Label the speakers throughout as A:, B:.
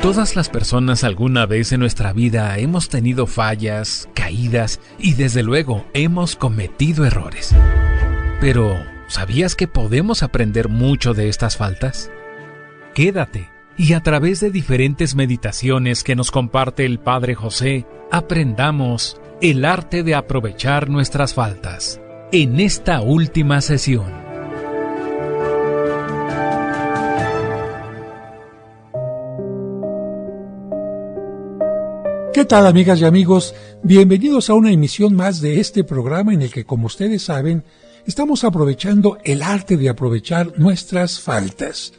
A: Todas las personas alguna vez en nuestra vida hemos tenido fallas, caídas y desde luego hemos cometido errores. Pero, ¿sabías que podemos aprender mucho de estas faltas? Quédate y a través de diferentes meditaciones que nos comparte el Padre José, aprendamos el arte de aprovechar nuestras faltas en esta última sesión.
B: ¿Qué tal, amigas y amigos? Bienvenidos a una emisión más de este programa en el que, como ustedes saben, estamos aprovechando el arte de aprovechar nuestras faltas.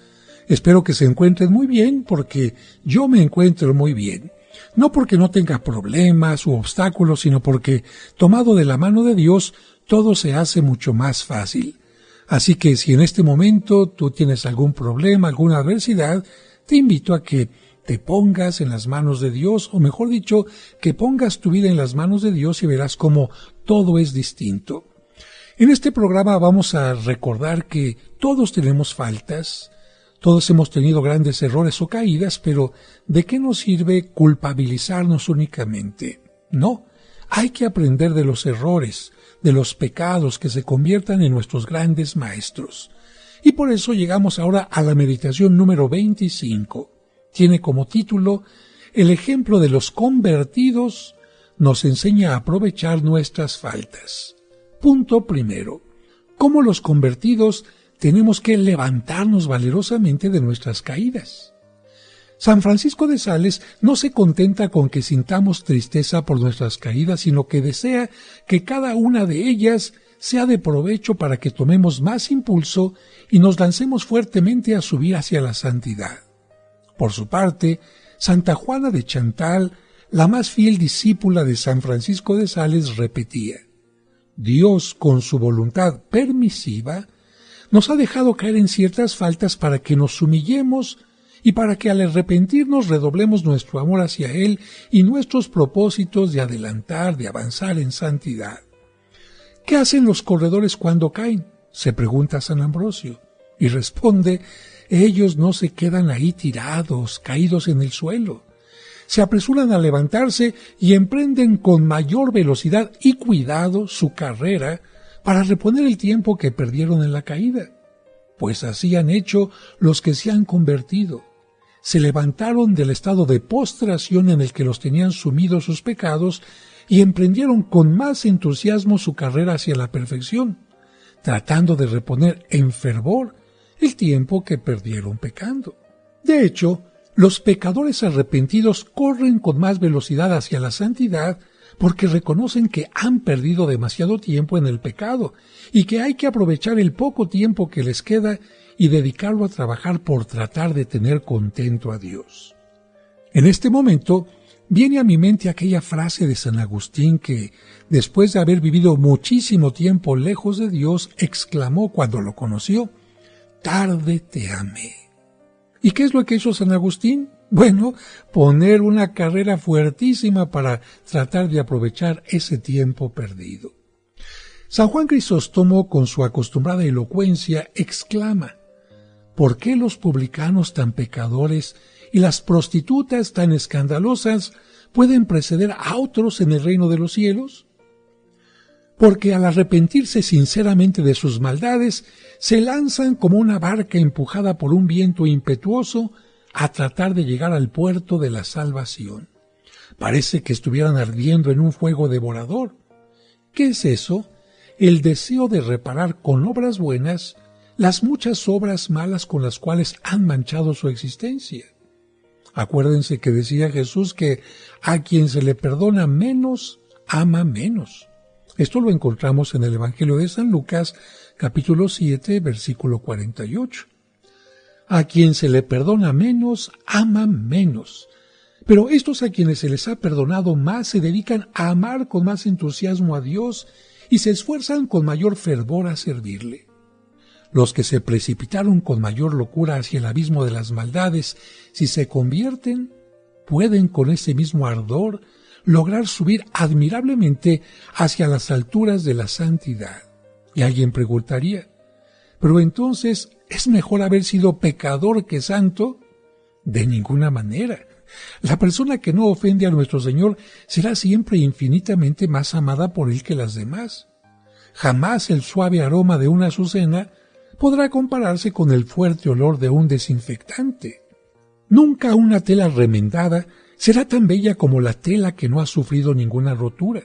B: Espero que se encuentren muy bien, porque yo me encuentro muy bien. No porque no tenga problemas u obstáculos, sino porque, tomado de la mano de Dios, todo se hace mucho más fácil. Así que si en este momento tú tienes algún problema, alguna adversidad, te invito a que te pongas en las manos de Dios, o mejor dicho, que pongas tu vida en las manos de Dios y verás cómo todo es distinto. En este programa vamos a recordar que todos tenemos faltas, todos hemos tenido grandes errores o caídas, pero ¿de qué nos sirve culpabilizarnos únicamente? No, hay que aprender de los errores, de los pecados que se conviertan en nuestros grandes maestros. Y por eso llegamos ahora a la meditación número 25. Tiene como título, El ejemplo de los convertidos nos enseña a aprovechar nuestras faltas. Punto primero. ¿Cómo los convertidos tenemos que levantarnos valerosamente de nuestras caídas? San Francisco de Sales no se contenta con que sintamos tristeza por nuestras caídas, sino que desea que cada una de ellas sea de provecho para que tomemos más impulso y nos lancemos fuertemente a subir hacia la santidad. Por su parte, Santa Juana de Chantal, la más fiel discípula de San Francisco de Sales, repetía: Dios, con su voluntad permisiva, nos ha dejado caer en ciertas faltas para que nos humillemos y para que al arrepentirnos redoblemos nuestro amor hacia Él y nuestros propósitos de adelantar, de avanzar en santidad. ¿Qué hacen los corredores cuando caen?, se pregunta San Ambrosio, y responde: ellos no se quedan ahí tirados, caídos en el suelo. Se apresuran a levantarse y emprenden con mayor velocidad y cuidado su carrera para reponer el tiempo que perdieron en la caída. Pues así han hecho los que se han convertido. Se levantaron del estado de postración en el que los tenían sumidos sus pecados y emprendieron con más entusiasmo su carrera hacia la perfección, tratando de reponer en fervor el tiempo que perdieron pecando. De hecho, los pecadores arrepentidos corren con más velocidad hacia la santidad porque reconocen que han perdido demasiado tiempo en el pecado y que hay que aprovechar el poco tiempo que les queda y dedicarlo a trabajar por tratar de tener contento a Dios. En este momento viene a mi mente aquella frase de San Agustín que, después de haber vivido muchísimo tiempo lejos de Dios, exclamó cuando lo conoció: tarde te amé. ¿Y qué es lo que hizo San Agustín? Bueno, poner una carrera fuertísima para tratar de aprovechar ese tiempo perdido. San Juan Crisóstomo, con su acostumbrada elocuencia, exclama: ¿por qué los publicanos tan pecadores y las prostitutas tan escandalosas pueden preceder a otros en el reino de los cielos? Porque al arrepentirse sinceramente de sus maldades, se lanzan como una barca empujada por un viento impetuoso a tratar de llegar al puerto de la salvación. Parece que estuvieran ardiendo en un fuego devorador. ¿Qué es eso? El deseo de reparar con obras buenas las muchas obras malas con las cuales han manchado su existencia. Acuérdense que decía Jesús que a quien se le perdona menos, ama menos. Esto lo encontramos en el Evangelio de San Lucas, capítulo 7, versículo 48. A quien se le perdona menos, ama menos. Pero estos a quienes se les ha perdonado más se dedican a amar con más entusiasmo a Dios y se esfuerzan con mayor fervor a servirle. Los que se precipitaron con mayor locura hacia el abismo de las maldades, si se convierten, pueden con ese mismo ardor lograr subir admirablemente hacia las alturas de la santidad. Y alguien preguntaría: ¿pero entonces es mejor haber sido pecador que santo? De ninguna manera. La persona que no ofende a nuestro Señor será siempre infinitamente más amada por Él que las demás. Jamás el suave aroma de una azucena podrá compararse con el fuerte olor de un desinfectante. Nunca una tela remendada será tan bella como la tela que no ha sufrido ninguna rotura.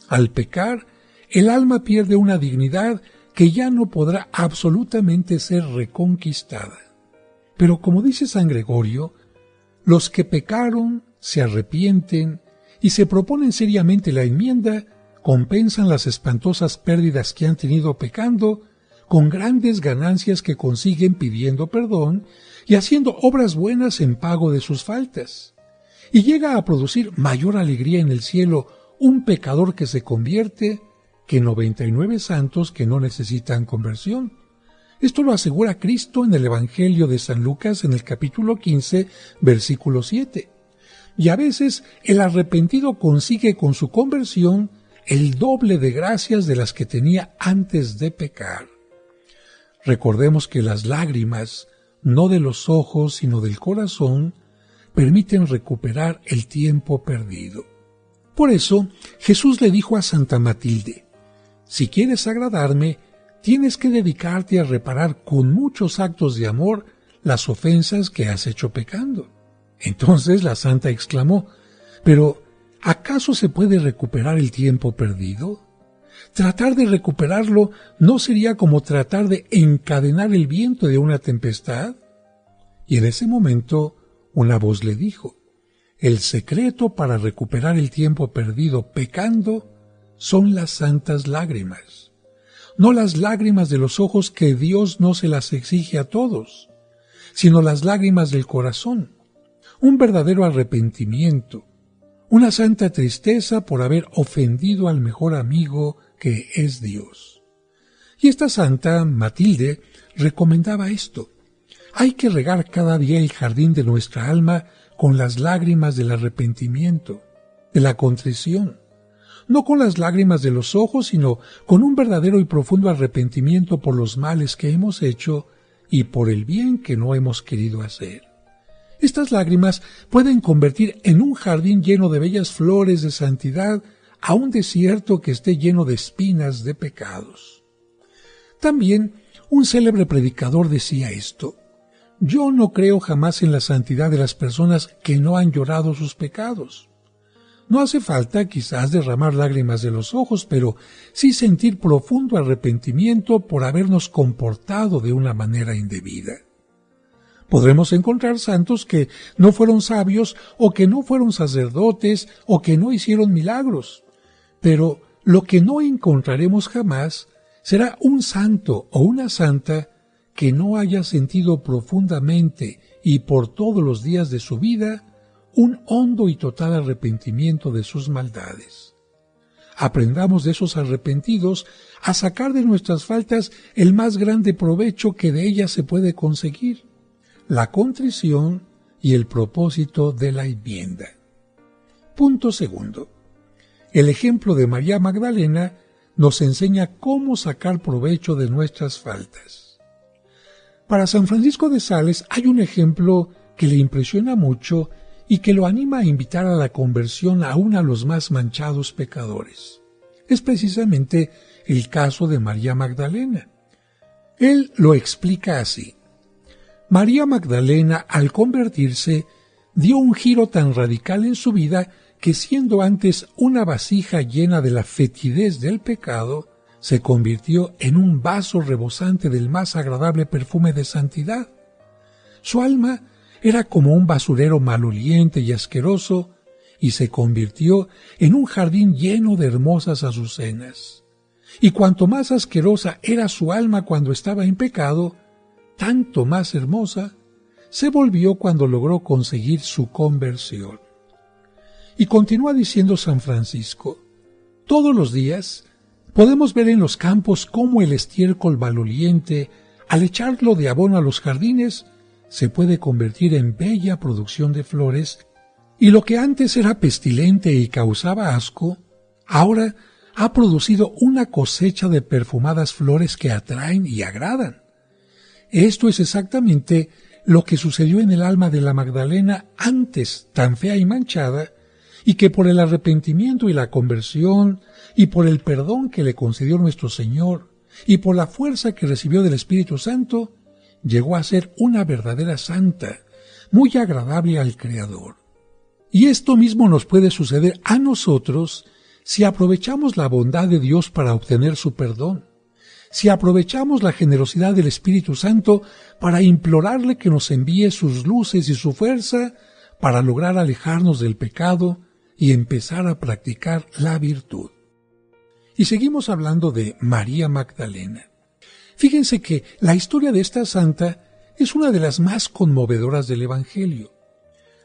B: Al pecar, el alma pierde una dignidad que ya no podrá absolutamente ser reconquistada. Pero como dice San Gregorio, los que pecaron, se arrepienten y se proponen seriamente la enmienda, compensan las espantosas pérdidas que han tenido pecando con grandes ganancias que consiguen pidiendo perdón y haciendo obras buenas en pago de sus faltas. Y llega a producir mayor alegría en el cielo un pecador que se convierte que 99 santos que no necesitan conversión. Esto lo asegura Cristo en el Evangelio de San Lucas en el capítulo 15, versículo 7. Y a veces el arrepentido consigue con su conversión el doble de gracias de las que tenía antes de pecar. Recordemos que las lágrimas, no de los ojos sino del corazón, permiten recuperar el tiempo perdido. Por eso Jesús le dijo a Santa Matilde: si quieres agradarme, tienes que dedicarte a reparar con muchos actos de amor las ofensas que has hecho pecando. Entonces la santa exclamó: pero ¿acaso se puede recuperar el tiempo perdido? Tratar de recuperarlo ¿no sería como tratar de encadenar el viento de una tempestad? Y en ese momento una voz le dijo: el secreto para recuperar el tiempo perdido pecando son las santas lágrimas. No las lágrimas de los ojos, que Dios no se las exige a todos, sino las lágrimas del corazón, un verdadero arrepentimiento, una santa tristeza por haber ofendido al mejor amigo que es Dios. Y esta santa, Matilde, recomendaba esto: hay que regar cada día el jardín de nuestra alma con las lágrimas del arrepentimiento, de la contrición, no con las lágrimas de los ojos, sino con un verdadero y profundo arrepentimiento por los males que hemos hecho y por el bien que no hemos querido hacer. Estas lágrimas pueden convertir en un jardín lleno de bellas flores de santidad a un desierto que esté lleno de espinas de pecados. También un célebre predicador decía esto: yo no creo jamás en la santidad de las personas que no han llorado sus pecados. No hace falta quizás derramar lágrimas de los ojos, pero sí sentir profundo arrepentimiento por habernos comportado de una manera indebida. Podremos encontrar santos que no fueron sabios, o que no fueron sacerdotes, o que no hicieron milagros, pero lo que no encontraremos jamás será un santo o una santa que no haya sentido profundamente y por todos los días de su vida un hondo y total arrepentimiento de sus maldades. Aprendamos de esos arrepentidos a sacar de nuestras faltas el más grande provecho que de ellas se puede conseguir: la contrición y el propósito de la enmienda. Punto segundo. El ejemplo de María Magdalena nos enseña cómo sacar provecho de nuestras faltas. Para San Francisco de Sales hay un ejemplo que le impresiona mucho y que lo anima a invitar a la conversión aún a los más manchados pecadores. Es precisamente el caso de María Magdalena. Él lo explica así: María Magdalena, al convertirse, dio un giro tan radical en su vida que, siendo antes una vasija llena de la fetidez del pecado, se convirtió en un vaso rebosante del más agradable perfume de santidad. Su alma era como un basurero maloliente y asqueroso, y se convirtió en un jardín lleno de hermosas azucenas. Y cuanto más asquerosa era su alma cuando estaba en pecado, tanto más hermosa se volvió cuando logró conseguir su conversión. Y continúa diciendo San Francisco: todos los días podemos ver en los campos cómo el estiércol maloliente, al echarlo de abono a los jardines, se puede convertir en bella producción de flores, y lo que antes era pestilente y causaba asco, ahora ha producido una cosecha de perfumadas flores que atraen y agradan. Esto es exactamente lo que sucedió en el alma de la Magdalena antes tan fea y manchada, y que por el arrepentimiento y la conversión, y por el perdón que le concedió nuestro Señor, y por la fuerza que recibió del Espíritu Santo, llegó a ser una verdadera santa, muy agradable al Creador. Y esto mismo nos puede suceder a nosotros si aprovechamos la bondad de Dios para obtener su perdón, si aprovechamos la generosidad del Espíritu Santo para implorarle que nos envíe sus luces y su fuerza para lograr alejarnos del pecado y empezar a practicar la virtud. Y seguimos hablando de María Magdalena. Fíjense que la historia de esta santa es una de las más conmovedoras del Evangelio.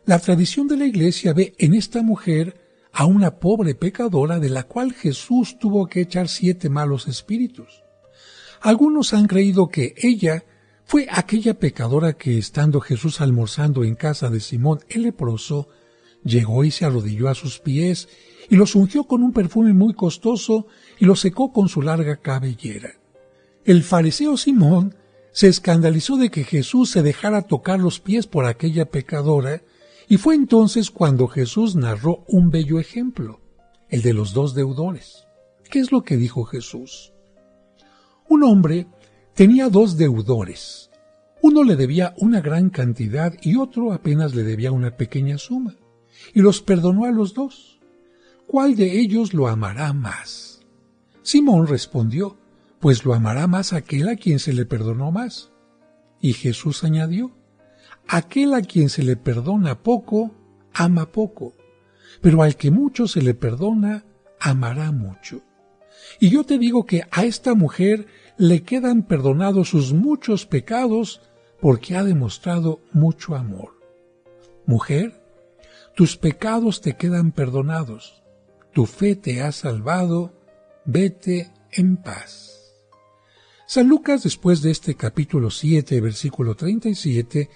B: La tradición de la Iglesia ve en esta mujer a una pobre pecadora de la cual Jesús tuvo que echar 7 malos espíritus. Algunos han creído que ella fue aquella pecadora que, estando Jesús almorzando en casa de Simón el leproso, llegó y se arrodilló a sus pies y los ungió con un perfume muy costoso y los secó con su larga cabellera. El fariseo Simón se escandalizó de que Jesús se dejara tocar los pies por aquella pecadora, y fue entonces cuando Jesús narró un bello ejemplo, el de los 2 deudores. ¿Qué es lo que dijo Jesús? Un hombre tenía 2 deudores. Uno le debía una gran cantidad y otro apenas le debía una pequeña suma, y los perdonó a los 2. ¿Cuál de ellos lo amará más? Simón respondió: pues lo amará más aquel a quien se le perdonó más. Y Jesús añadió: aquel a quien se le perdona poco, ama poco, pero al que mucho se le perdona, amará mucho. Y yo te digo que a esta mujer le quedan perdonados sus muchos pecados porque ha demostrado mucho amor. Mujer, tus pecados te quedan perdonados, tu fe te ha salvado, vete en paz. San Lucas, después de este capítulo 7, versículo 37,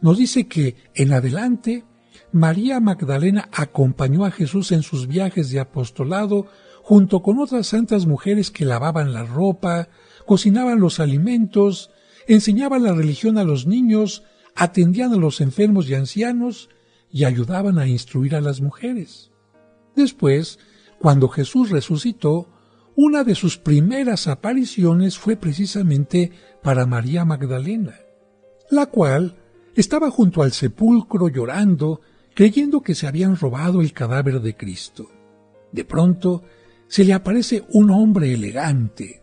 B: nos dice que en adelante María Magdalena acompañó a Jesús en sus viajes de apostolado junto con otras santas mujeres que lavaban la ropa, cocinaban los alimentos, enseñaban la religión a los niños, atendían a los enfermos y ancianos y ayudaban a instruir a las mujeres. Después, cuando Jesús resucitó, una de sus primeras apariciones fue precisamente para María Magdalena, la cual estaba junto al sepulcro llorando, creyendo que se habían robado el cadáver de Cristo. De pronto, se le aparece un hombre elegante.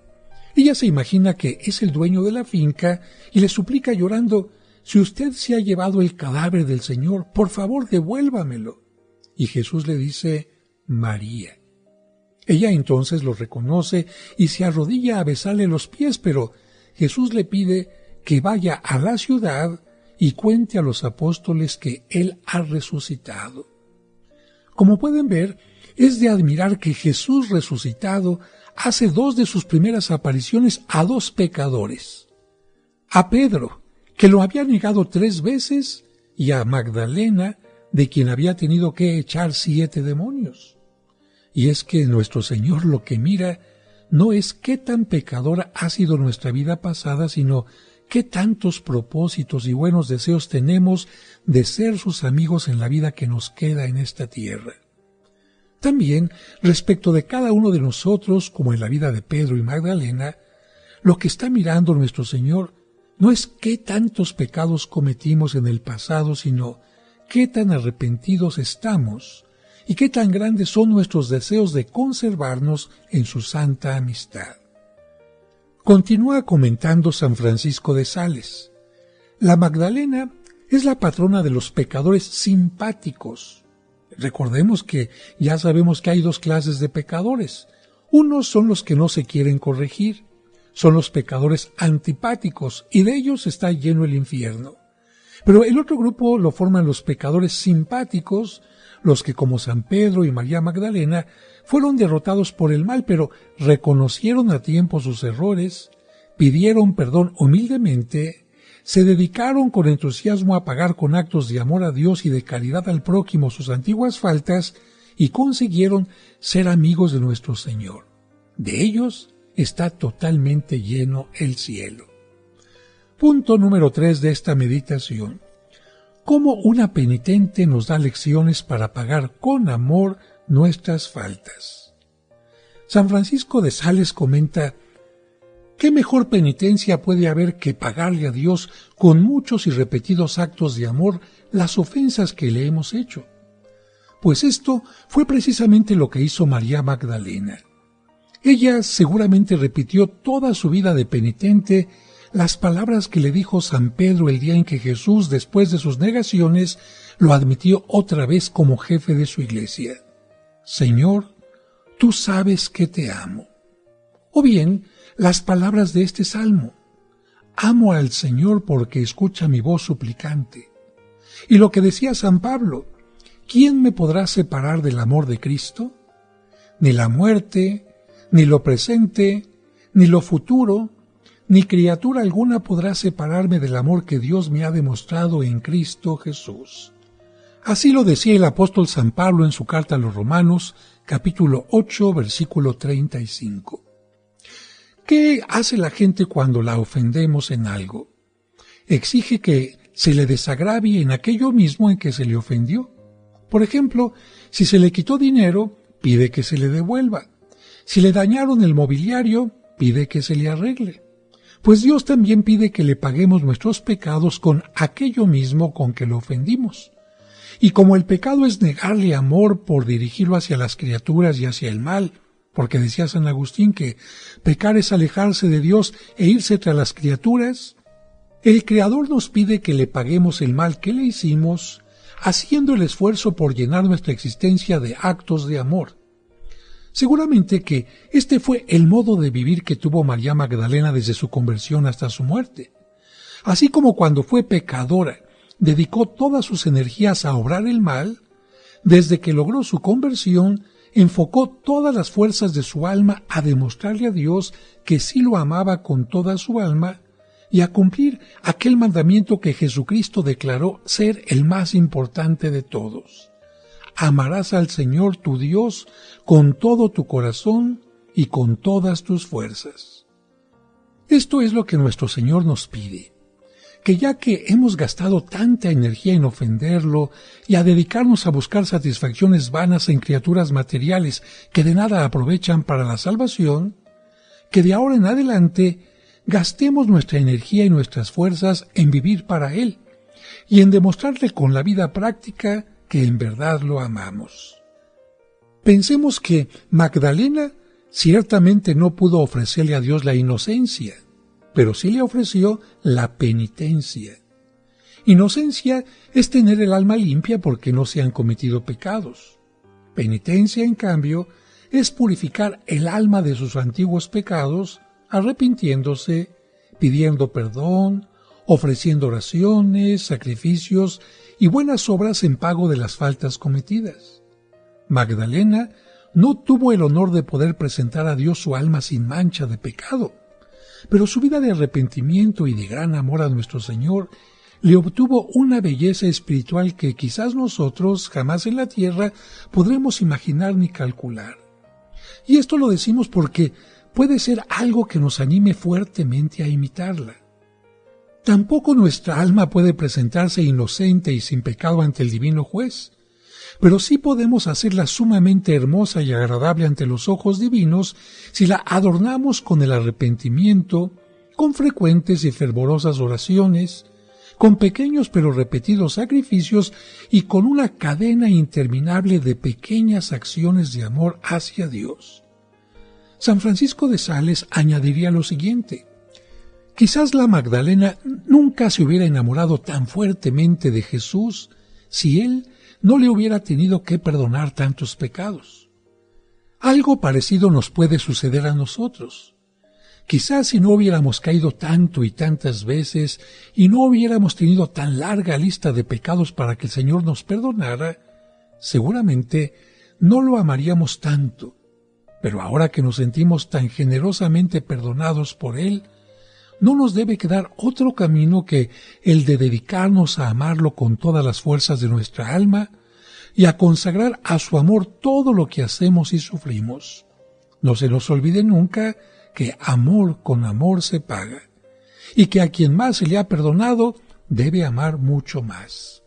B: Ella se imagina que es el dueño de la finca y le suplica llorando: si usted se ha llevado el cadáver del Señor, por favor devuélvamelo. Y Jesús le dice: María. Ella entonces lo reconoce y se arrodilla a besarle los pies, pero Jesús le pide que vaya a la ciudad y cuente a los apóstoles que Él ha resucitado. Como pueden ver, es de admirar que Jesús resucitado hace 2 de sus primeras apariciones a 2 pecadores. A Pedro, que lo había negado 3 veces, y a Magdalena, de quien había tenido que echar 7 demonios. Y es que nuestro Señor lo que mira no es qué tan pecadora ha sido nuestra vida pasada, sino qué tantos propósitos y buenos deseos tenemos de ser sus amigos en la vida que nos queda en esta tierra. También, respecto de cada uno de nosotros, como en la vida de Pedro y Magdalena, lo que está mirando nuestro Señor no es qué tantos pecados cometimos en el pasado, sino qué tan arrepentidos estamos y qué tan grandes son nuestros deseos de conservarnos en su santa amistad. Continúa comentando San Francisco de Sales. La Magdalena es la patrona de los pecadores simpáticos. Recordemos que ya sabemos que hay 2 clases de pecadores. Unos son los que no se quieren corregir, son los pecadores antipáticos, y de ellos está lleno el infierno. Pero el otro grupo lo forman los pecadores simpáticos, los que, como San Pedro y María Magdalena, fueron derrotados por el mal, pero reconocieron a tiempo sus errores, pidieron perdón humildemente, se dedicaron con entusiasmo a pagar con actos de amor a Dios y de caridad al prójimo sus antiguas faltas y consiguieron ser amigos de nuestro Señor. De ellos está totalmente lleno el cielo. Punto número 3 de esta meditación. Cómo una penitente nos da lecciones para pagar con amor nuestras faltas. San Francisco de Sales comenta: ¿qué mejor penitencia puede haber que pagarle a Dios con muchos y repetidos actos de amor las ofensas que le hemos hecho? Pues esto fue precisamente lo que hizo María Magdalena. Ella seguramente repitió toda su vida de penitente las palabras que le dijo San Pedro el día en que Jesús, después de sus negaciones, lo admitió otra vez como jefe de su iglesia: Señor, tú sabes que te amo. O bien, las palabras de este salmo: amo al Señor porque escucha mi voz suplicante. Y lo que decía San Pablo: ¿quién me podrá separar del amor de Cristo? Ni la muerte, ni lo presente, ni lo futuro, ni criatura alguna podrá separarme del amor que Dios me ha demostrado en Cristo Jesús. Así lo decía el apóstol San Pablo en su carta a los Romanos, capítulo 8, versículo 35. ¿Qué hace la gente cuando la ofendemos en algo? Exige que se le desagravie en aquello mismo en que se le ofendió. Por ejemplo, si se le quitó dinero, pide que se le devuelva. Si le dañaron el mobiliario, pide que se le arregle. Pues Dios también pide que le paguemos nuestros pecados con aquello mismo con que lo ofendimos. Y como el pecado es negarle amor por dirigirlo hacia las criaturas y hacia el mal, porque decía San Agustín que pecar es alejarse de Dios e irse tras las criaturas, el Creador nos pide que le paguemos el mal que le hicimos, haciendo el esfuerzo por llenar nuestra existencia de actos de amor. Seguramente que este fue el modo de vivir que tuvo María Magdalena desde su conversión hasta su muerte. Así como cuando fue pecadora, dedicó todas sus energías a obrar el mal, desde que logró su conversión, enfocó todas las fuerzas de su alma a demostrarle a Dios que sí lo amaba con toda su alma y a cumplir aquel mandamiento que Jesucristo declaró ser el más importante de todos: amarás al Señor tu Dios con todo tu corazón y con todas tus fuerzas. Esto es lo que nuestro Señor nos pide, que ya que hemos gastado tanta energía en ofenderlo y a dedicarnos a buscar satisfacciones vanas en criaturas materiales que de nada aprovechan para la salvación, que de ahora en adelante gastemos nuestra energía y nuestras fuerzas en vivir para Él y en demostrarle con la vida práctica que en verdad lo amamos. Pensemos que Magdalena ciertamente no pudo ofrecerle a Dios la inocencia, pero sí le ofreció la penitencia. Inocencia es tener el alma limpia porque no se han cometido pecados. Penitencia, en cambio, es purificar el alma de sus antiguos pecados, arrepintiéndose, pidiendo perdón, ofreciendo oraciones, sacrificios y buenas obras en pago de las faltas cometidas. Magdalena no tuvo el honor de poder presentar a Dios su alma sin mancha de pecado, pero su vida de arrepentimiento y de gran amor a nuestro Señor le obtuvo una belleza espiritual que quizás nosotros jamás en la tierra podremos imaginar ni calcular. Y esto lo decimos porque puede ser algo que nos anime fuertemente a imitarla. Tampoco nuestra alma puede presentarse inocente y sin pecado ante el divino juez, pero sí podemos hacerla sumamente hermosa y agradable ante los ojos divinos si la adornamos con el arrepentimiento, con frecuentes y fervorosas oraciones, con pequeños pero repetidos sacrificios y con una cadena interminable de pequeñas acciones de amor hacia Dios. San Francisco de Sales añadiría lo siguiente: quizás la Magdalena nunca se hubiera enamorado tan fuertemente de Jesús si Él no le hubiera tenido que perdonar tantos pecados. Algo parecido nos puede suceder a nosotros. Quizás si no hubiéramos caído tanto y tantas veces y no hubiéramos tenido tan larga lista de pecados para que el Señor nos perdonara, seguramente no lo amaríamos tanto. Pero ahora que nos sentimos tan generosamente perdonados por Él, no nos debe quedar otro camino que el de dedicarnos a amarlo con todas las fuerzas de nuestra alma y a consagrar a su amor todo lo que hacemos y sufrimos. No se nos olvide nunca que amor con amor se paga, y que a quien más se le ha perdonado debe amar mucho más.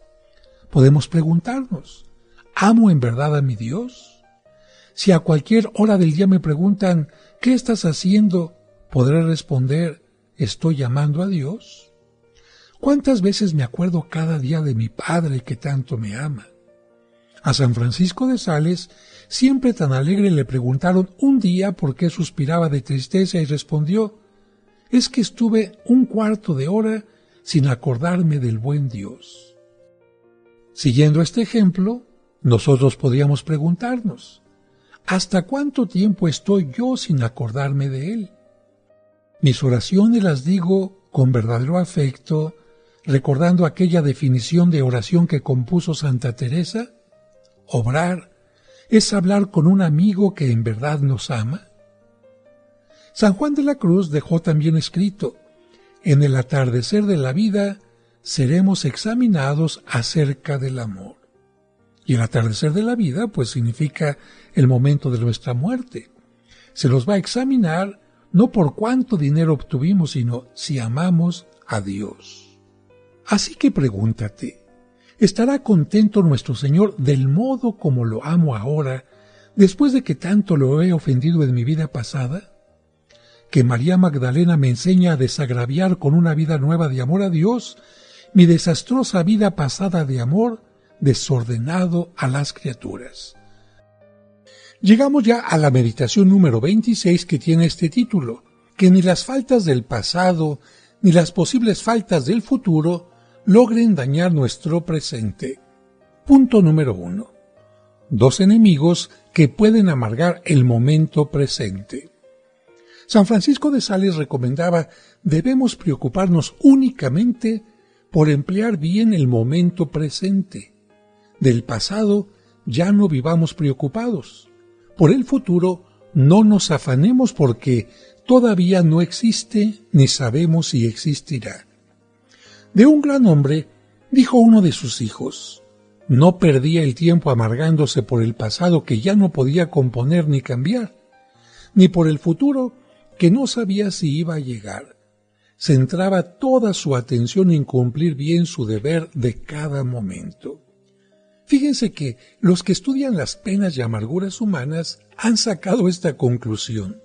B: Podemos preguntarnos, ¿amo en verdad a mi Dios? Si a cualquier hora del día me preguntan, ¿qué estás haciendo?, podré responder, ¿estoy amando a Dios? ¿Cuántas veces me acuerdo cada día de mi Padre que tanto me ama? A San Francisco de Sales, siempre tan alegre, le preguntaron un día por qué suspiraba de tristeza y respondió, es que estuve un cuarto de hora sin acordarme del buen Dios. Siguiendo este ejemplo, nosotros podríamos preguntarnos, ¿hasta cuánto tiempo estoy yo sin acordarme de Él? Mis oraciones las digo con verdadero afecto, recordando aquella definición de oración que compuso Santa Teresa. Obrar es hablar con un amigo que en verdad nos ama. San Juan de la Cruz dejó también escrito, en el atardecer de la vida seremos examinados acerca del amor. Y el atardecer de la vida pues significa el momento de nuestra muerte. Se nos va a examinar no por cuánto dinero obtuvimos, sino si amamos a Dios. Así que pregúntate, ¿estará contento nuestro Señor del modo como lo amo ahora, después de que tanto lo he ofendido en mi vida pasada? Que María Magdalena me enseña a desagraviar con una vida nueva de amor a Dios mi desastrosa vida pasada de amor desordenado a las criaturas. Llegamos ya a la meditación número 26, que tiene este título, que ni las faltas del pasado ni las posibles faltas del futuro logren dañar nuestro presente. Punto número 1. 2 enemigos que pueden amargar el momento presente. San Francisco de Sales recomendaba, debemos preocuparnos únicamente por emplear bien el momento presente. Del pasado ya no vivamos preocupados. Por el futuro no nos afanemos porque todavía no existe ni sabemos si existirá. De un gran hombre dijo uno de sus hijos, no perdía el tiempo amargándose por el pasado que ya no podía componer ni cambiar, ni por el futuro que no sabía si iba a llegar. Centraba toda su atención en cumplir bien su deber de cada momento. Fíjense que los que estudian las penas y amarguras humanas han sacado esta conclusión,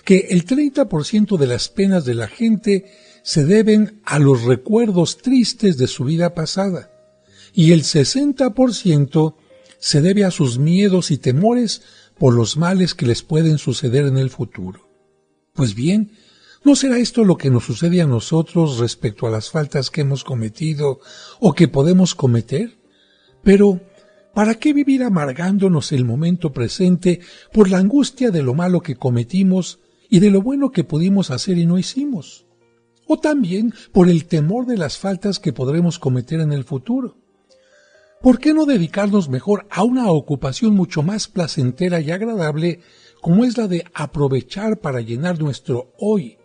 B: que el 30% de las penas de la gente se deben a los recuerdos tristes de su vida pasada, y el 60% se debe a sus miedos y temores por los males que les pueden suceder en el futuro. Pues bien, ¿no será esto lo que nos sucede a nosotros respecto a las faltas que hemos cometido o que podemos cometer? Pero, ¿para qué vivir amargándonos el momento presente por la angustia de lo malo que cometimos y de lo bueno que pudimos hacer y no hicimos? O también por el temor de las faltas que podremos cometer en el futuro. ¿Por qué no dedicarnos mejor a una ocupación mucho más placentera y agradable como es la de aprovechar para llenar nuestro hoy,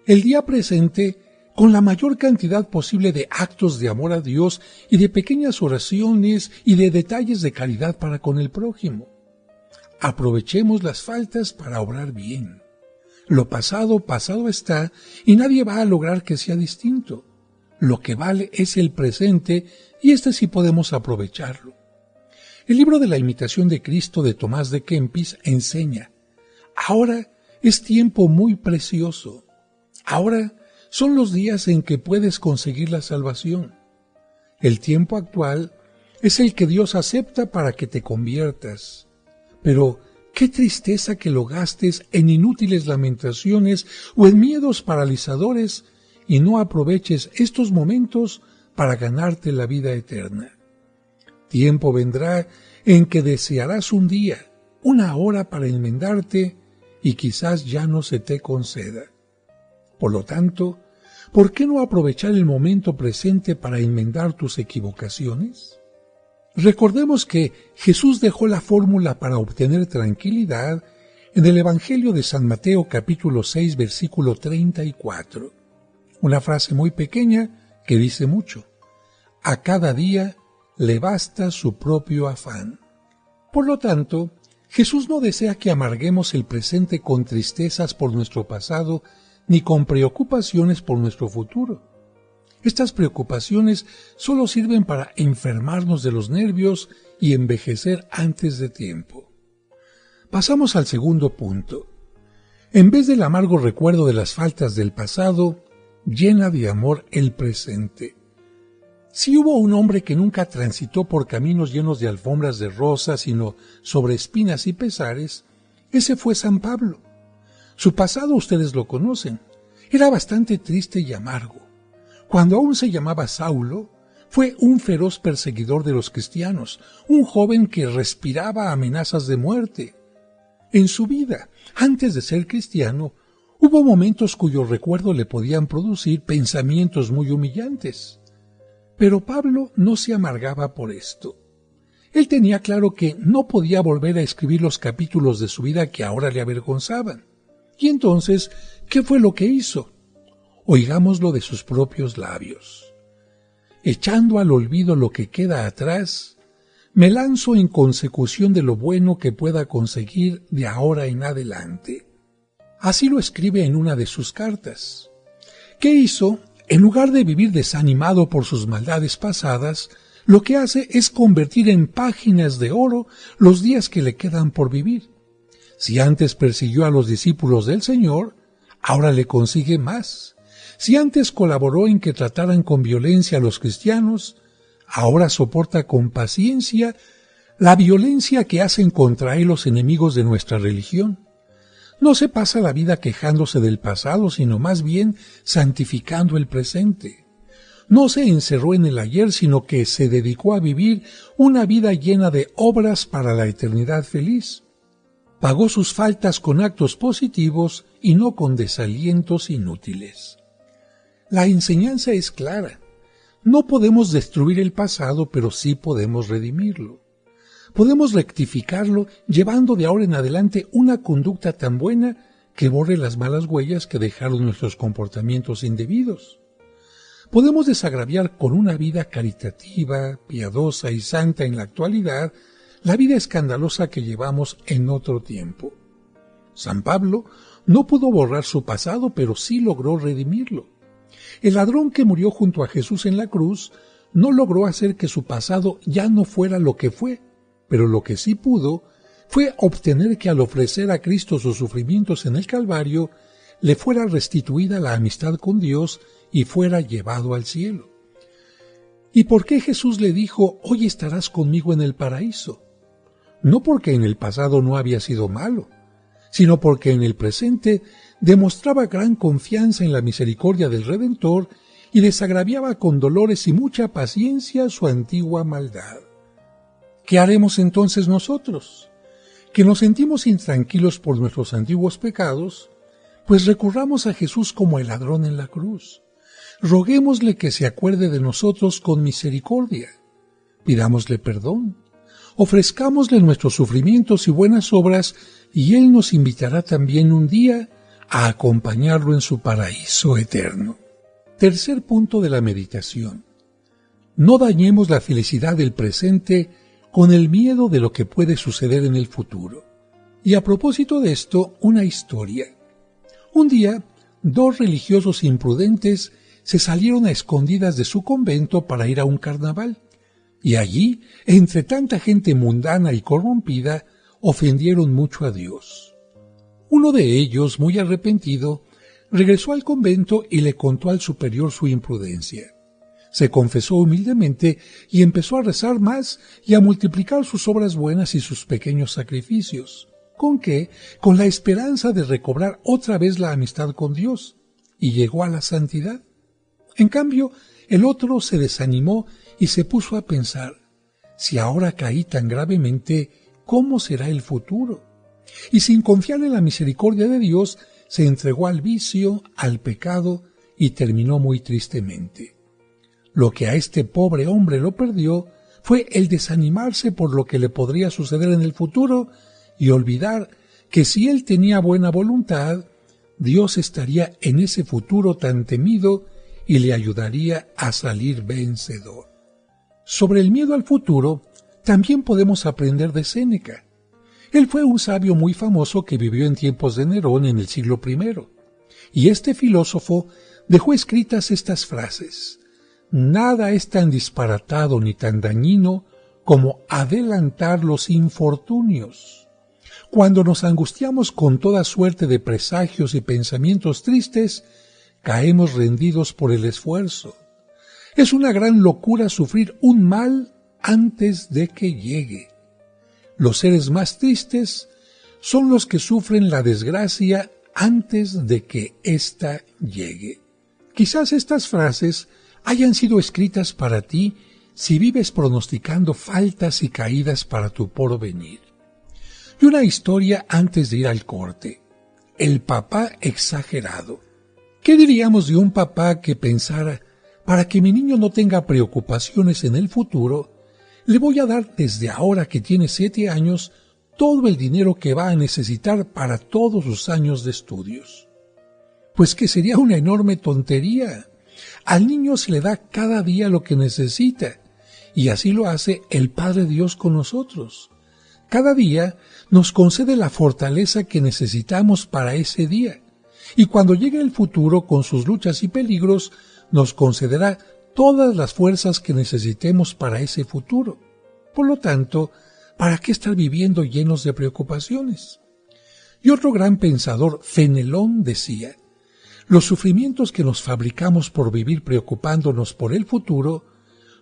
B: el día presente, con la mayor cantidad posible de actos de amor a Dios y de pequeñas oraciones y de detalles de caridad para con el prójimo? Aprovechemos las faltas para obrar bien. Lo pasado, pasado está, y nadie va a lograr que sea distinto. Lo que vale es el presente, y este sí podemos aprovecharlo. El libro de la imitación de Cristo de Tomás de Kempis enseña, ahora es tiempo muy precioso. Ahora son los días en que puedes conseguir la salvación. El tiempo actual es el que Dios acepta para que te conviertas. Pero qué tristeza que lo gastes en inútiles lamentaciones o en miedos paralizadores y no aproveches estos momentos para ganarte la vida eterna. Tiempo vendrá en que desearás un día, una hora para enmendarte y quizás ya no se te conceda. Por lo tanto, ¿por qué no aprovechar el momento presente para enmendar tus equivocaciones? Recordemos que Jesús dejó la fórmula para obtener tranquilidad en el Evangelio de San Mateo capítulo 6 versículo 34. Una frase muy pequeña que dice mucho. A cada día le basta su propio afán. Por lo tanto, Jesús no desea que amarguemos el presente con tristezas por nuestro pasado ni con preocupaciones por nuestro futuro. Estas preocupaciones solo sirven para enfermarnos de los nervios y envejecer antes de tiempo. Pasamos al segundo punto. En vez del amargo recuerdo de las faltas del pasado, llena de amor el presente. Si hubo un hombre que nunca transitó por caminos llenos de alfombras de rosas, sino sobre espinas y pesares, ese fue San Pablo. Su pasado ustedes lo conocen. Era bastante triste y amargo. Cuando aún se llamaba Saulo, fue un feroz perseguidor de los cristianos, un joven que respiraba amenazas de muerte. En su vida, antes de ser cristiano, hubo momentos cuyo recuerdo le podían producir pensamientos muy humillantes. Pero Pablo no se amargaba por esto. Él tenía claro que no podía volver a escribir los capítulos de su vida que ahora le avergonzaban. Y entonces, ¿qué fue lo que hizo? Oigámoslo de sus propios labios. Echando al olvido lo que queda atrás, me lanzo en consecución de lo bueno que pueda conseguir de ahora en adelante. Así lo escribe en una de sus cartas. ¿Qué hizo? En lugar de vivir desanimado por sus maldades pasadas, lo que hace es convertir en páginas de oro los días que le quedan por vivir. Si antes persiguió a los discípulos del Señor, ahora le consigue más. Si antes colaboró en que trataran con violencia a los cristianos, ahora soporta con paciencia la violencia que hacen contra él los enemigos de nuestra religión. No se pasa la vida quejándose del pasado, sino más bien santificando el presente. No se encerró en el ayer, sino que se dedicó a vivir una vida llena de obras para la eternidad feliz. Pagó sus faltas con actos positivos y no con desalientos inútiles. La enseñanza es clara. No podemos destruir el pasado, pero sí podemos redimirlo. Podemos rectificarlo llevando de ahora en adelante una conducta tan buena que borre las malas huellas que dejaron nuestros comportamientos indebidos. Podemos desagraviar con una vida caritativa, piadosa y santa en la actualidad la vida escandalosa que llevamos en otro tiempo. San Pablo no pudo borrar su pasado, pero sí logró redimirlo. El ladrón que murió junto a Jesús en la cruz no logró hacer que su pasado ya no fuera lo que fue, pero lo que sí pudo fue obtener que al ofrecer a Cristo sus sufrimientos en el Calvario, le fuera restituida la amistad con Dios y fuera llevado al cielo. ¿Y por qué Jesús le dijo, hoy estarás conmigo en el paraíso? No porque en el pasado no había sido malo, sino porque en el presente demostraba gran confianza en la misericordia del Redentor y desagraviaba con dolores y mucha paciencia su antigua maldad. ¿Qué haremos entonces nosotros? Que nos sentimos intranquilos por nuestros antiguos pecados, pues recurramos a Jesús como el ladrón en la cruz. Roguémosle que se acuerde de nosotros con misericordia. Pidámosle perdón. Ofrezcámosle nuestros sufrimientos y buenas obras, y Él nos invitará también un día a acompañarlo en su paraíso eterno. Tercer punto de la meditación. No dañemos la felicidad del presente con el miedo de lo que puede suceder en el futuro. Y a propósito de esto, una historia. Un día, dos religiosos imprudentes se salieron a escondidas de su convento para ir a un carnaval, y allí, entre tanta gente mundana y corrompida, ofendieron mucho a Dios. Uno de ellos, muy arrepentido, regresó al convento y le contó al superior su imprudencia. Se confesó humildemente y empezó a rezar más y a multiplicar sus obras buenas y sus pequeños sacrificios. ¿Con qué? Con la esperanza de recobrar otra vez la amistad con Dios, y llegó a la santidad. En cambio, el otro se desanimó y se puso a pensar, si ahora caí tan gravemente, ¿cómo será el futuro? Y sin confiar en la misericordia de Dios, se entregó al vicio, al pecado, y terminó muy tristemente. Lo que a este pobre hombre lo perdió fue el desanimarse por lo que le podría suceder en el futuro y olvidar que si él tenía buena voluntad, Dios estaría en ese futuro tan temido y le ayudaría a salir vencedor. Sobre el miedo al futuro, también podemos aprender de Séneca. Él fue un sabio muy famoso que vivió en tiempos de Nerón en el siglo I. Y este filósofo dejó escritas estas frases: nada es tan disparatado ni tan dañino como adelantar los infortunios. Cuando nos angustiamos con toda suerte de presagios y pensamientos tristes, caemos rendidos por el esfuerzo. Es una gran locura sufrir un mal antes de que llegue. Los seres más tristes son los que sufren la desgracia antes de que ésta llegue. Quizás estas frases hayan sido escritas para ti si vives pronosticando faltas y caídas para tu porvenir. Y una historia antes de ir al corte: el papá exagerado. ¿Qué diríamos de un papá que pensara: para que mi niño no tenga preocupaciones en el futuro, le voy a dar desde ahora que tiene 7 años todo el dinero que va a necesitar para todos sus años de estudios? Pues que sería una enorme tontería. Al niño se le da cada día lo que necesita, y así lo hace el Padre Dios con nosotros. Cada día nos concede la fortaleza que necesitamos para ese día, y cuando llegue el futuro con sus luchas y peligros, nos concederá todas las fuerzas que necesitemos para ese futuro. Por lo tanto, ¿para qué estar viviendo llenos de preocupaciones? Y otro gran pensador, Fenelón, decía: los sufrimientos que nos fabricamos por vivir preocupándonos por el futuro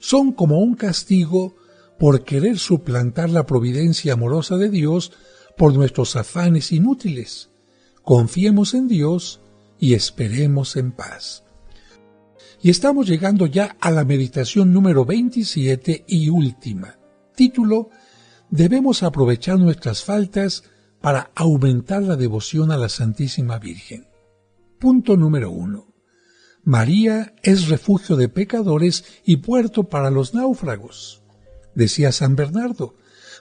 B: son como un castigo por querer suplantar la providencia amorosa de Dios por nuestros afanes inútiles. Confiemos en Dios y esperemos en paz. Y estamos llegando ya a la meditación número 27 y última. Título: debemos aprovechar nuestras faltas para aumentar la devoción a la Santísima Virgen. Punto número 1. María es refugio de pecadores y puerto para los náufragos. Decía San Bernardo: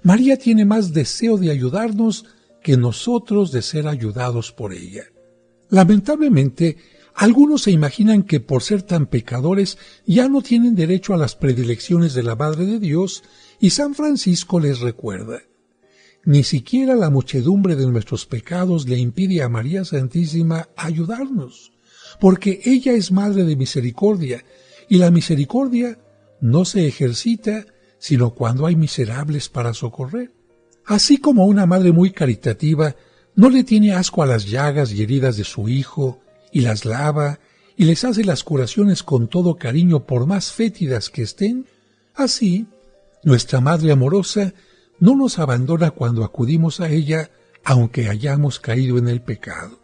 B: María tiene más deseo de ayudarnos que nosotros de ser ayudados por ella. Lamentablemente, algunos se imaginan que por ser tan pecadores ya no tienen derecho a las predilecciones de la Madre de Dios, y San Francisco les recuerda: ni siquiera la muchedumbre de nuestros pecados le impide a María Santísima ayudarnos, porque ella es Madre de Misericordia, y la misericordia no se ejercita sino cuando hay miserables para socorrer. Así como una madre muy caritativa no le tiene asco a las llagas y heridas de su hijo, y las lava, y les hace las curaciones con todo cariño por más fétidas que estén, así nuestra Madre amorosa no nos abandona cuando acudimos a ella, aunque hayamos caído en el pecado.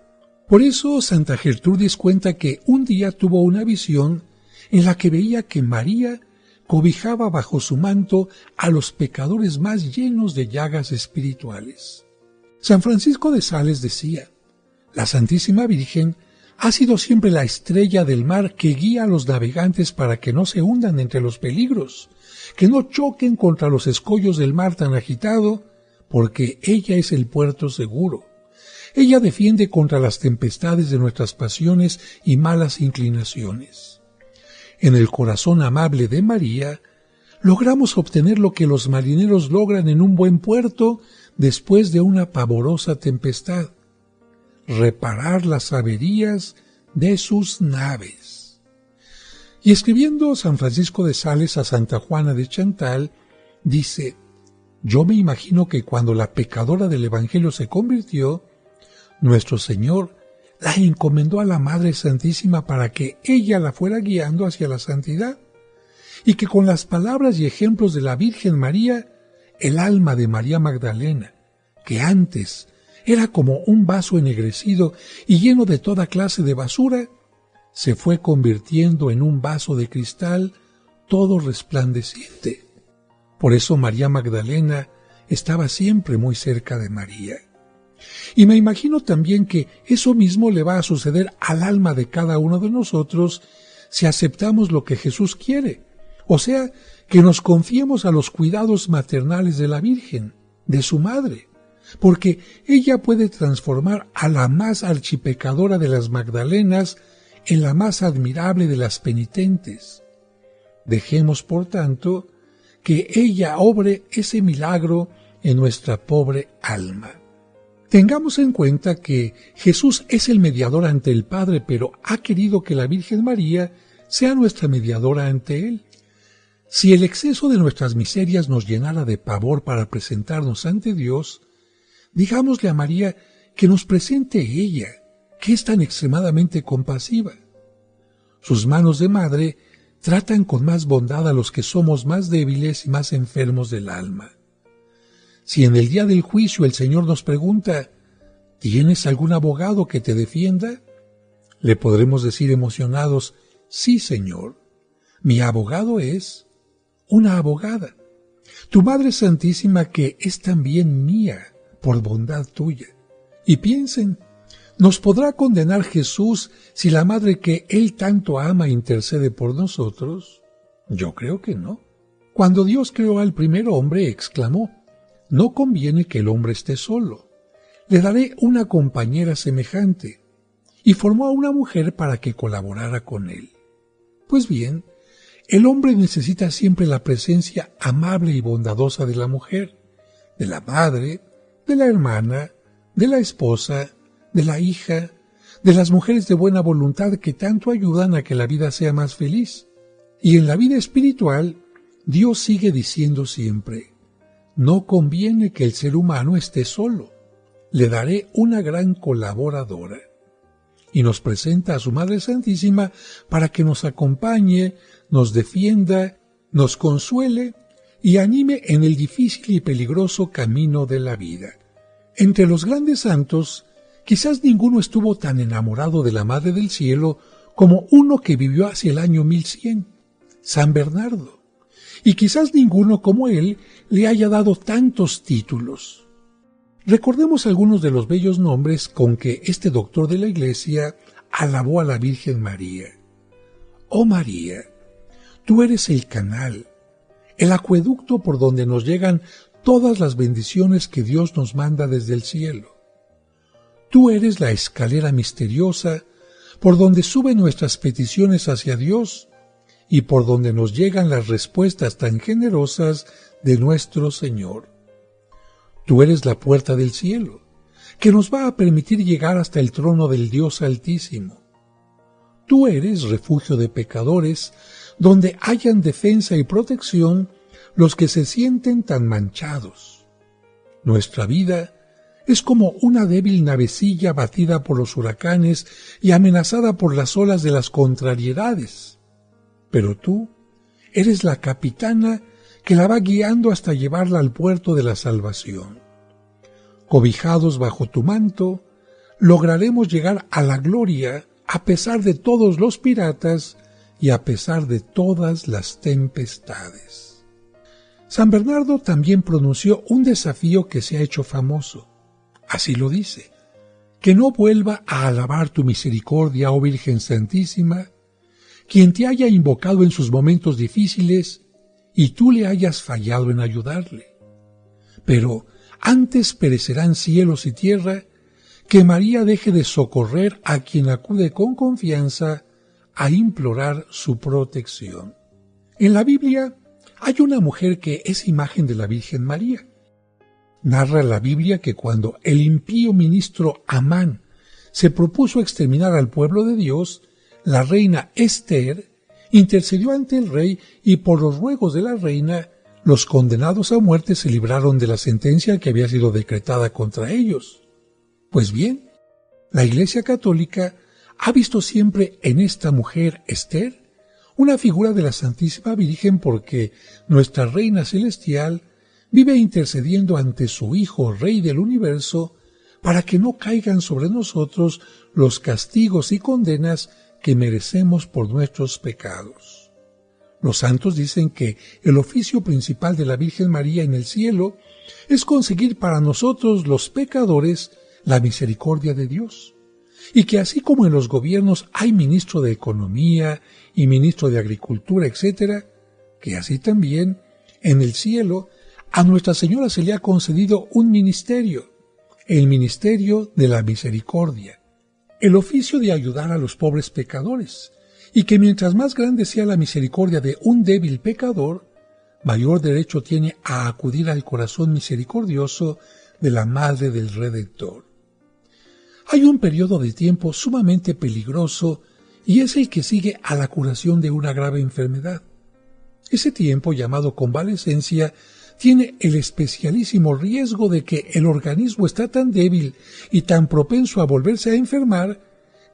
B: Por eso Santa Gertrudis cuenta que un día tuvo una visión en la que veía que María cobijaba bajo su manto a los pecadores más llenos de llagas espirituales. San Francisco de Sales decía: la Santísima Virgen ha sido siempre la estrella del mar que guía a los navegantes para que no se hundan entre los peligros, que no choquen contra los escollos del mar tan agitado, porque ella es el puerto seguro. Ella defiende contra las tempestades de nuestras pasiones y malas inclinaciones. En el corazón amable de María, logramos obtener lo que los marineros logran en un buen puerto después de una pavorosa tempestad: reparar las averías de sus naves. Y escribiendo San Francisco de Sales a Santa Juana de Chantal, dice: yo me imagino que cuando la pecadora del Evangelio se convirtió, nuestro Señor la encomendó a la Madre Santísima para que ella la fuera guiando hacia la santidad, y que con las palabras y ejemplos de la Virgen María, el alma de María Magdalena, que antes era como un vaso ennegrecido y lleno de toda clase de basura, se fue convirtiendo en un vaso de cristal todo resplandeciente. Por eso María Magdalena estaba siempre muy cerca de María. Y me imagino también que eso mismo le va a suceder al alma de cada uno de nosotros si aceptamos lo que Jesús quiere, o sea, que nos confiemos a los cuidados maternales de la Virgen, de su madre, porque ella puede transformar a la más archipecadora de las Magdalenas en la más admirable de las penitentes. Dejemos, por tanto, que ella obre ese milagro en nuestra pobre alma. Tengamos en cuenta que Jesús es el mediador ante el Padre, pero ha querido que la Virgen María sea nuestra mediadora ante Él. Si el exceso de nuestras miserias nos llenara de pavor para presentarnos ante Dios, digámosle a María que nos presente ella, que es tan extremadamente compasiva. Sus manos de madre tratan con más bondad a los que somos más débiles y más enfermos del alma. Si en el día del juicio el Señor nos pregunta, ¿tienes algún abogado que te defienda?, le podremos decir emocionados, sí, Señor, mi abogado es una abogada, tu Madre Santísima, que es también mía por bondad tuya. Y piensen, ¿nos podrá condenar Jesús si la Madre que Él tanto ama intercede por nosotros? Yo creo que no. Cuando Dios creó al primer hombre, exclamó, no conviene que el hombre esté solo, le daré una compañera semejante, y formó a una mujer para que colaborara con él. Pues bien, el hombre necesita siempre la presencia amable y bondadosa de la mujer, de la madre, de la hermana, de la esposa, de la hija, de las mujeres de buena voluntad que tanto ayudan a que la vida sea más feliz. Y en la vida espiritual, Dios sigue diciendo siempre, no conviene que el ser humano esté solo, le daré una gran colaboradora. Y nos presenta a su Madre Santísima para que nos acompañe, nos defienda, nos consuele y anime en el difícil y peligroso camino de la vida. Entre los grandes santos, quizás ninguno estuvo tan enamorado de la Madre del Cielo como uno que vivió hacia el año 1100, San Bernardo, y quizás ninguno como él le haya dado tantos títulos. Recordemos algunos de los bellos nombres con que este doctor de la Iglesia alabó a la Virgen María. Oh María, tú eres el canal, el acueducto por donde nos llegan todas las bendiciones que Dios nos manda desde el cielo. Tú eres la escalera misteriosa por donde suben nuestras peticiones hacia Dios y por donde nos llegan las respuestas tan generosas de nuestro Señor. Tú eres la puerta del cielo, que nos va a permitir llegar hasta el trono del Dios Altísimo. Tú eres refugio de pecadores, donde hayan defensa y protección los que se sienten tan manchados. Nuestra vida es como una débil navecilla batida por los huracanes y amenazada por las olas de las contrariedades. Pero tú eres la capitana que la va guiando hasta llevarla al puerto de la salvación. Cobijados bajo tu manto, lograremos llegar a la gloria a pesar de todos los piratas y a pesar de todas las tempestades. San Bernardo también pronunció un desafío que se ha hecho famoso. Así lo dice, que no vuelva a alabar tu misericordia, oh Virgen Santísima, quien te haya invocado en sus momentos difíciles y tú le hayas fallado en ayudarle. Pero antes perecerán cielos y tierra que María deje de socorrer a quien acude con confianza a implorar su protección. En la Biblia hay una mujer que es imagen de la Virgen María. Narra la Biblia que cuando el impío ministro Amán se propuso exterminar al pueblo de Dios, la reina Esther intercedió ante el rey y por los ruegos de la reina, los condenados a muerte se libraron de la sentencia que había sido decretada contra ellos. Pues bien, la Iglesia Católica ha visto siempre en esta mujer Esther una figura de la Santísima Virgen porque nuestra Reina Celestial vive intercediendo ante su Hijo, Rey del Universo, para que no caigan sobre nosotros los castigos y condenas que merecemos por nuestros pecados. Los santos dicen que el oficio principal de la Virgen María en el cielo es conseguir para nosotros los pecadores la misericordia de Dios, y que así como en los gobiernos hay ministro de Economía y ministro de Agricultura, etc., que así también en el cielo a Nuestra Señora se le ha concedido un ministerio, el ministerio de la misericordia, el oficio de ayudar a los pobres pecadores, y que mientras más grande sea la misericordia de un débil pecador, mayor derecho tiene a acudir al corazón misericordioso de la Madre del Redentor. Hay un periodo de tiempo sumamente peligroso y es el que sigue a la curación de una grave enfermedad. Ese tiempo, llamado convalecencia, tiene el especialísimo riesgo de que el organismo está tan débil y tan propenso a volverse a enfermar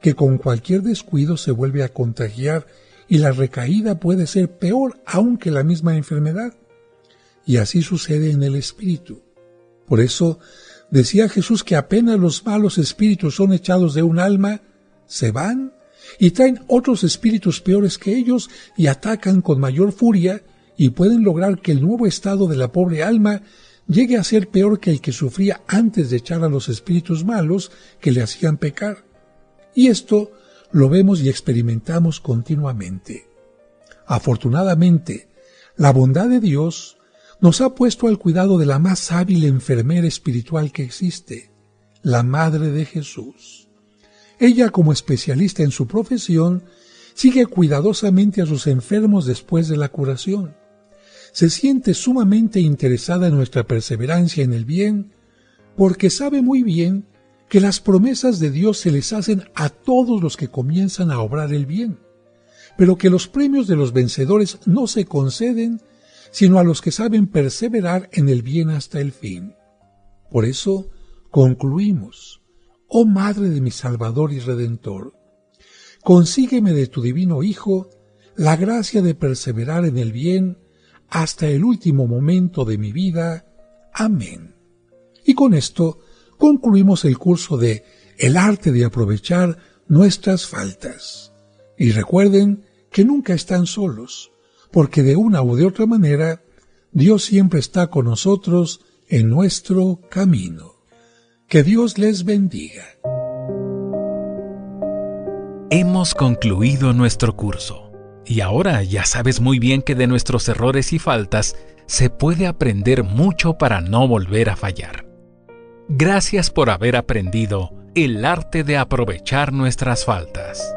B: que con cualquier descuido se vuelve a contagiar y la recaída puede ser peor aún que la misma enfermedad. Y así sucede en el espíritu. Por eso decía Jesús que apenas los malos espíritus son echados de un alma, se van y traen otros espíritus peores que ellos y atacan con mayor furia y pueden lograr que el nuevo estado de la pobre alma llegue a ser peor que el que sufría antes de echar a los espíritus malos que le hacían pecar. Y esto lo vemos y experimentamos continuamente. Afortunadamente, la bondad de Dios nos ha puesto al cuidado de la más hábil enfermera espiritual que existe, la Madre de Jesús. Ella, como especialista en su profesión, sigue cuidadosamente a sus enfermos después de la curación. Se siente sumamente interesada en nuestra perseverancia en el bien, porque sabe muy bien que las promesas de Dios se les hacen a todos los que comienzan a obrar el bien, pero que los premios de los vencedores no se conceden sino a los que saben perseverar en el bien hasta el fin. Por eso concluimos: oh Madre de mi Salvador y Redentor, consígueme de tu divino Hijo la gracia de perseverar en el bien hasta el último momento de mi vida. Amén. Y con esto concluimos el curso de El arte de aprovechar nuestras faltas. Y recuerden que nunca están solos, porque de una u de otra manera, Dios siempre está con nosotros en nuestro camino. Que Dios les bendiga.
A: Hemos concluido nuestro curso. Y ahora ya sabes muy bien que de nuestros errores y faltas se puede aprender mucho para no volver a fallar. Gracias por haber aprendido el arte de aprovechar nuestras faltas.